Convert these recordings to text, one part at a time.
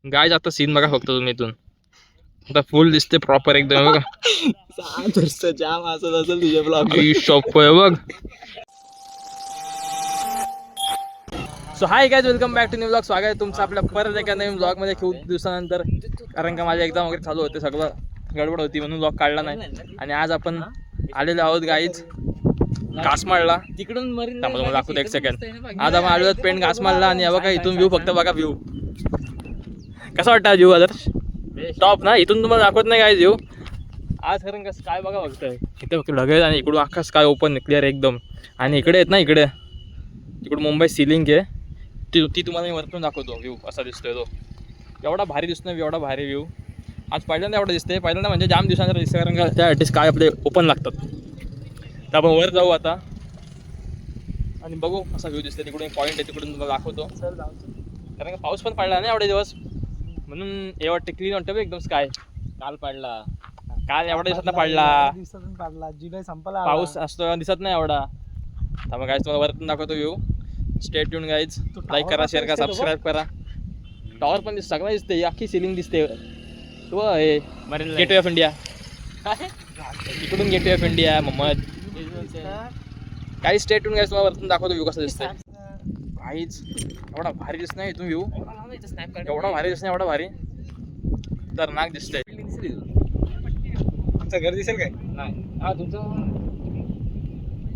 गाय आता सीन बघा फक्त तुम्ही इथून आता फुल दिसते प्रॉपर एकदम बघा. जाम असत असेल तुझ्या ब्लॉग. शॉप आहे बघ. So hi guys, welcome back to new vlog. स्वागत आहे तुमचं आपल्या परत एका नवीन ब्लॉगमध्ये खूप दिवसानंतर. कारण का माझ्या एक्झाम वगैरे चालू होते, सगळं गडबड होती म्हणून ब्लॉग काढला नाही. आणि आज आपण आलेलो आहोत गाईज घासमाळला. तिकडून मला दाखवतो एक सेकंड. आज आपण आलो आहोत पेंट घासमाळला आणि बघा इथून व्ह्यू, फक्त बघा व्ह्यू कसा वाटतं व्ह्यू. आदर्श टॉप ना. इथून तुम्हाला दाखवत नाही काय व्ह्यू आज. कारण कसं काय बघा फक्त इथे फक्त ढगेल आणि इकडून अख्खा स्काय ओपन क्लिअर एकदम. आणि इकडे येत ना, इकडे मुंबई सिलिंग आहे ती तुम्हाला मी वरतून दाखवतो. व्ह्यू असा दिसतोय तो, एवढा भारी दिसतोय, एवढा भारी व्ह्यू. आज पहिल्यांदा एवढं दिसतंय, पहिल्यांदा म्हणजे जाम दिवसानंतर दिसतं. कारण का त्यासाठी स्काय आपले ओपन लागतात. तर आपण वर जाऊ आता आणि बघू असा व्ह्यू दिसतोय. तिकडून एक पॉईंट आहे, तिकडून तुम्हाला दाखवतो. कारण का पाऊस पण पडला नाही एवढे दिवस, म्हणून हे वाटतं क्लीन वाटतं बघ एकदम स्काय. काल पडला, काल एवढ्या दिवसात पडला. जुलै संपला, पाऊस असतो दिसत नाही एवढा. तर मग गाईज तुम्हाला वरतून दाखवतो view. Stay tune guys. Like करा, शेअर करा, सबस्क्राईब करा. टॉवर पण सगळं दिसते, अख्खी सिलिंग दिसते. तो हे गेटवे ऑफ इंडिया, इकडून गेटवे ऑफ इंडिया मोहम्मद. काही स्टे ट्यून गाईज, तुम्हाला वरतून दाखवतो व्ह्यू कसा दिसतंय. काहीच एवढा भारी दिसत नाही इथून व्ह्यू, एवढा भारी दिसत नाही, एवढा भारी तर नाक दिसतंय. आमचं घर दिसेल काय? नाही हा तुमचं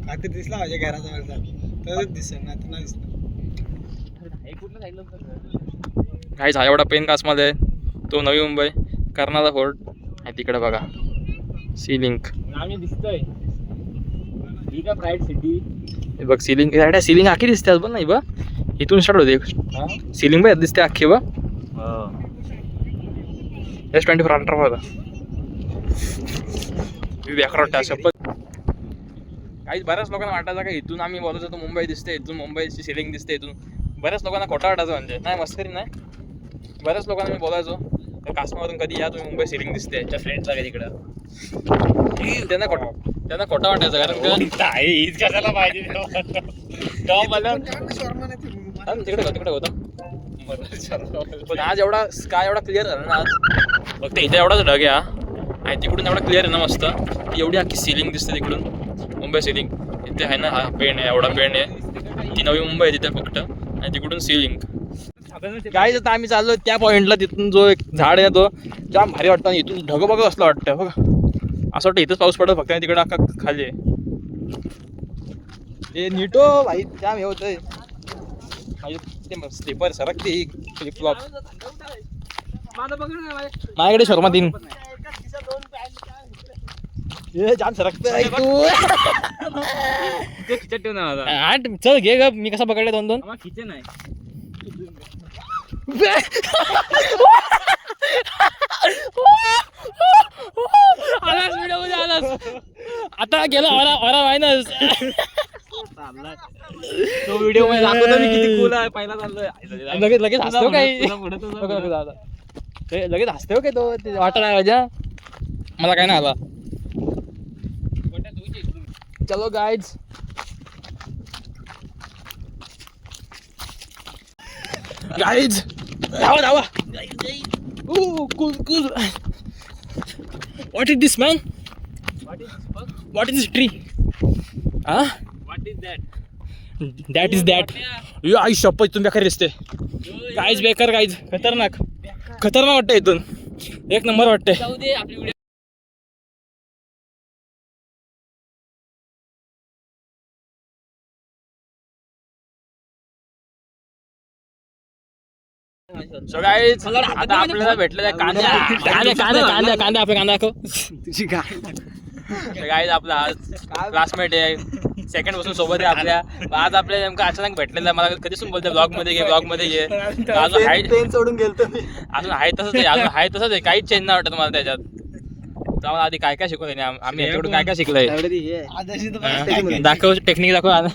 काहीतरी दिसला माझ्या घराजवळचा, तर दिसेल ना, तर नाही दिसलं. काहीच हा एवढा पेन कासमध्ये तो नवी मुंबई कर्नाळा फोर्ट आहे. तिकडे बघा सिलिंग आम्ही दिसतोय ही का प्राईड सिटी. बघ सिलिंग, सिलिंग आखी दिसते पण नाही बघ. इथून स्टार्ट होते सिलिंग बघ दिसते अख्खी बघ. S24 अल्ट्रा बघा बेकार वाटतं शपथ. काही बऱ्याच लोकांना वाटायचं का इथून आम्ही बोलायचो तो मुंबई दिसते, इथून मुंबईची सिलिंग दिसते. इथून बऱ्याच लोकांना खोटा वाटायचं, म्हणजे नाही मस्करी नाही. बऱ्याच लोकांना मी बोलायचो कासमावरून कधी या तुम्ही मुंबई सिलिंग दिसते. त्या फ्रेंडचा काही तिकडं त्यांना खोटा वाटायचं. कारण तिकडे होता. पण आज एवढा स्काय एवढा क्लिअर झाला ना आज. फक्त इथे एवढाच ढग आहे आणि तिकडून एवढा क्लिअर आहे ना मस्त. एवढी अख्खी सिलिंग दिसते तिकडून मुंबई सिलिंग. इथे आहे ना हा पेन आहे, एवढा पेन आहे. ती नवी मुंबई आहे तिथे फक्त, आणि तिकडून सिलिंग. काय आता आम्ही चाललो त्या पॉईंटला. तिथून जो एक झाड आहे तो जाम भारी वाटतं. आणि इथून ढग बघा असलं वाटतं बघा. असं वाटतं इथंच पाऊस पडत फक्त, आणि तिकडे अख्खा खाली आहे. ते नीटो भाई जाम हे होतंय. ते स्लीपर सरकते फ्लिपफ्लॉप. माझ्याकडे शर्मा 3 जाम सरकतंय तू. चल घे ग, मी कसा पकडले 2-2 खिचे नाही. आलास व्हिडिओ मध्ये आलास. आता गेला ऑरा मायनस. तो व्हिडिओ मध्ये दाखवतो मी किती कूल आहे. पहिला चाललोय लगेच हसतो काय, लगेच हसतो काय तो. वाटत नाही माझ्या, मला काय नाही आला. चलो गाइज, धावा. Cool. What is this, man? What is this tree? Huh? What is that? That is that. यो आई शपथ, इथून बेकार दिसते गाईज. बेकार गाईज, खतरनाक वाटतं. इथून एक नंबर वाटते. सो गाईज आता आपल्याला भेटलेला कांदे आपले कांदा दाखव. तुझी काय गाईज आपला आज क्लासमेट आहे, सेकंड पासून सोबत आहे आपल्या. आज आपल्याला नेमकं अचानक भेटलेला. मला कधीसून बोलते ब्लॉग मध्ये घे. अजून हाय सोडून गेलतो मी. अजून आहे तसंच आहे, काहीच चेंज नाही वाटत मला त्याच्यात. तर आम्हाला आधी काय शिकवलं आम्ही याच्याकडून काय शिकलोय. दाखव टेक्निक दाखव.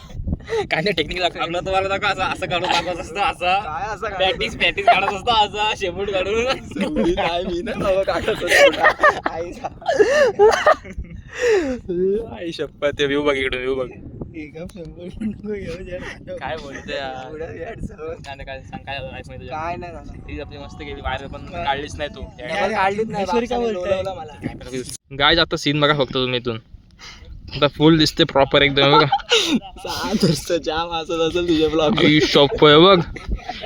काय टेक्निक दाखव. आपलं तुम्हाला दाखव. असं काढून दाखवत असतं, असं प्रॅक्टिस काढत असतो, असं शेपूट काढून. मी ना काढत आई शपथ. व्ह्यू बघ इकडून, व्ह्यू बघ. काय बोलतोय यार? काय काय सांग, काय झालं life मध्ये तुझ्या? काय नाही झालं. ती आपली मस्त गेली बाहेर, पण काढलीच नाही तू. काढलीच नाही, बापसाने लोळवलं मला. गाय आता सीन बघा फक्त तुम्ही इथून. आता फुल दिसते प्रॉपर एकदम बघा. जाम असत असेल तुझ्या ब्लॉग. शॉप आहे बघ.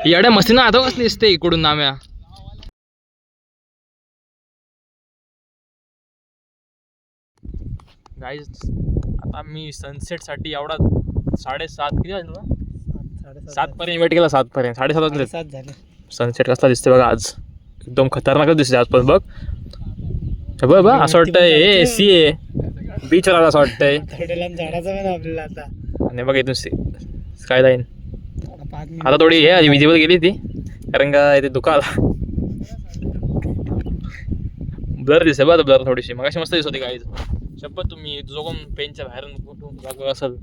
एवढ्या मस्तीनं आता कसली दिसते इकडून नाम्या. गाईज आता मी सनसेट साठी एवढा 7:30 किती वाजले ना? 7 पर्यंत वेट केला. 7 पर्यंत 7:30 वाजले. 7 झाले. सनसेट कसला दिसते बघा आज. एकदम खतरनाकच दिसते आज पण बघ. हे बघ बघ असं वाटतंय हे सी आहे बीचवर आला असं वाटतंय. थोड्या लांब झाडाचं पण आपल्याला आता. आणि बघ इथून स्काय लाईन आता थोडी हे विजिबल गेली ती, कारण का इथे धुका आला. ब्लर दिसते बघ ब्लर थोडीशी. मग अशी मस्त दिसत होती गाईज. शपथ तुम्ही जो कोण पेनच्या बाहेर असेल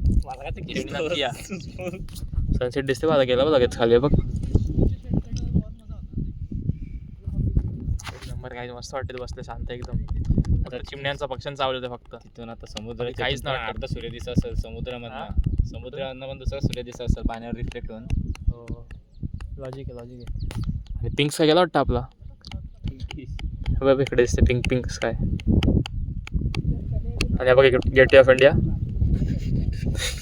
सनसेट दिसते बघा. गेला बघ लगेच खाली बघ. नंबर काय मस्त वाटते बसले शांत एकदम. आता चिमण्यांचा पक्ष्यांचा आवाज होता फक्त. तिथून आता समुद्र काहीच नाही वाटत. अर्धा सूर्य दिसत असेल समुद्रामधनं पण दुसरा सूर्य दिसत असेल पाण्यावर रिफ्लेक्ट होऊन. लॉजिक आहे. आणि पिंक स्काय गेला वाटतं आपला. बघ इकडे दिसते पिंक स्काय. आणि बघ इकडे गेट ऑफ इंडिया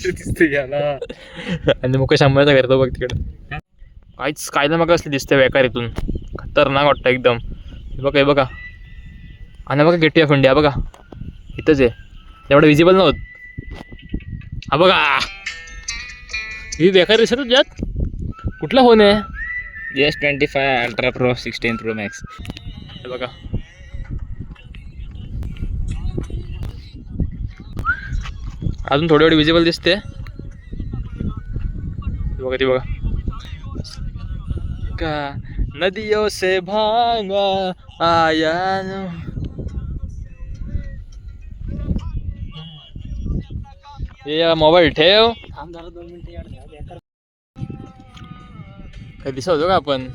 दिसते घ्याला. आणि मुकेश अंबानीचा घर तो बघ तिकडे. काहीच स्कायला मग असली दिसते बेकार इथून. खतरनाक वाटतं एकदम. हे बघा आणि बघा गेट ऑफ इंडिया बघा इथंच आहे. एवढं विजिबल नव्हतं. हा बघा ही बेकार दिसत तुझ्यात. कुठला फोन आहे? S25 Ultra Pro 16 Pro Max. हे बघा अजून थोडी थोडी विजिबल दिसते. बघा ती बघा का नदियों से भांगा आया ये मोबाईल ठेव. थांब जरा 2 मिनिटं यार. काही दिसवतो का आपण?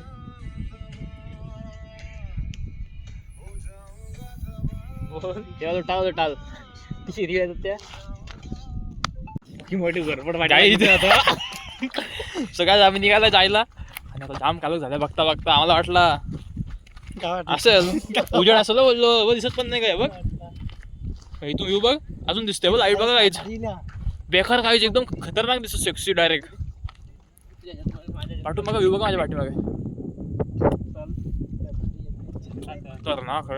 टाल ती शिरी येतात त्या की मोठी गडबड सगळ्यात आम्ही निघाला जायला. आणि आता जाम कालक झालं बघता आम्हाला वाटला असेल उजेड असेल बोललो. दिसत पण नाही काय बघ. इथून येऊ बघ अजून दिसते बघ. लाईट बघा काहीच बेकार काहीच एकदम खतरनाक दिसत. सेक्सी डायरेक्ट पाठवून बघा व्ह्यू बघा माझ्या पाठीमागे. खतरनाक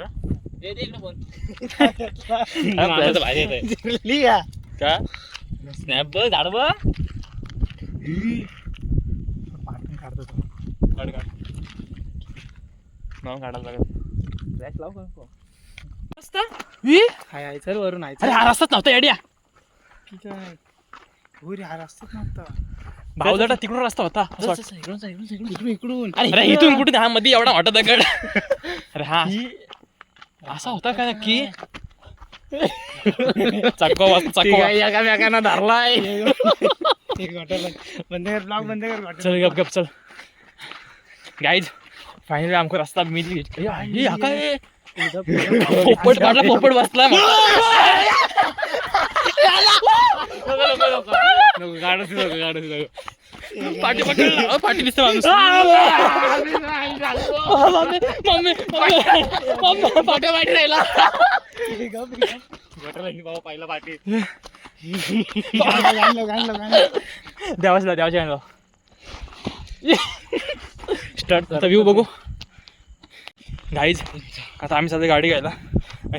का स्नॅप बघ झाड बघ. काढायला लागेल. हाय चल वरून आहे. अरे हा रस्ताच नव्हता येड्या. ठीक आहे. हा रस्ताच नव्हता. भावदाटा तिकडून रस्ता होता. इकडून अरे इथून कुठे हा मध्ये एवढा वाटत दगड. अरे हा असा होता का नक्की? एकामेकांना धरलाय. बंद कर ब्लॉग बंद कर. चल गप चल गाईज. फायनली आमको रस्ता मिली. हा काय पोपट काढला. पोपट बसला पाठी पकडला. पाठी दिसते माणूस. मम्मी पाठी वाईट राहिला. बाबा पहिला पाठी देवाच्या आणला. स्टार्ट आता व्ह्यू बघू गाईज. आता आम्ही सध्या गाडी घ्यायला.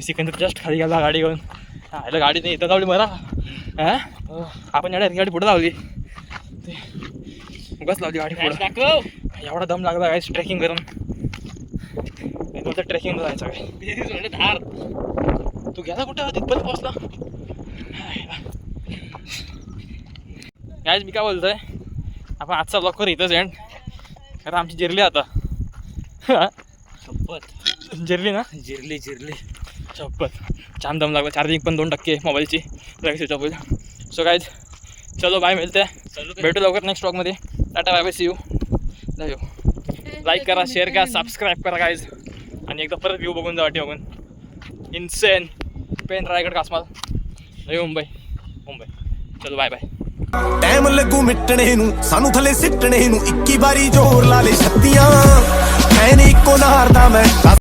सिकंदर जस्ट खाली गेला गाडी घेऊन. आयला गाडी नाही इथं लावली मला. आपण गाडी पुढे लावली. उगाच लावली गाडी पुढे. एवढा दम लागला गाईज ट्रेकिंग करून. ट्रेकिंगला जायचं काय. धार तू गेला कुठं तिथपर्यंत पोहोचला. गाईज मी काय बोलतोय आपण आजचा ब्लॉग करू इथंच एंड. कारण आमची जिरली आता. शपथ जिरली ना. जिरली शपथ छान दम लागला. चार्जिंग पण 2% मोबाईलची लगेच स्विच ऑफ होईल. सो गाईज चलो बाय मिळते. भेटू लवकर नेक्स्ट ब्लॉगमध्ये. Tata bye bye see you. Love you. Like करा शेअर करा सबस्क्राईब करा गाईज. आणि एकदा परत व्ह्यू बघून जा वाटी बघून. Insane pen Raigad कासमाल Navi Mumbai. चलो बाय बाय. ਟਾਈਮ ਲੱਗੂ ਮਿਟਣੇ ਨੂੰ ਸਾਨੂੰ ਥੱਲੇ ਸਿੱਟਣੇ ਨੂੰ 21 ਵਾਰੀ ਜ਼ੋਰ ਲਾ ਲੈ ਛੱਤੀਆਂ ਐਨ ਇੱਕੋ ਨਾਰ ਦਾ ਮੈਂ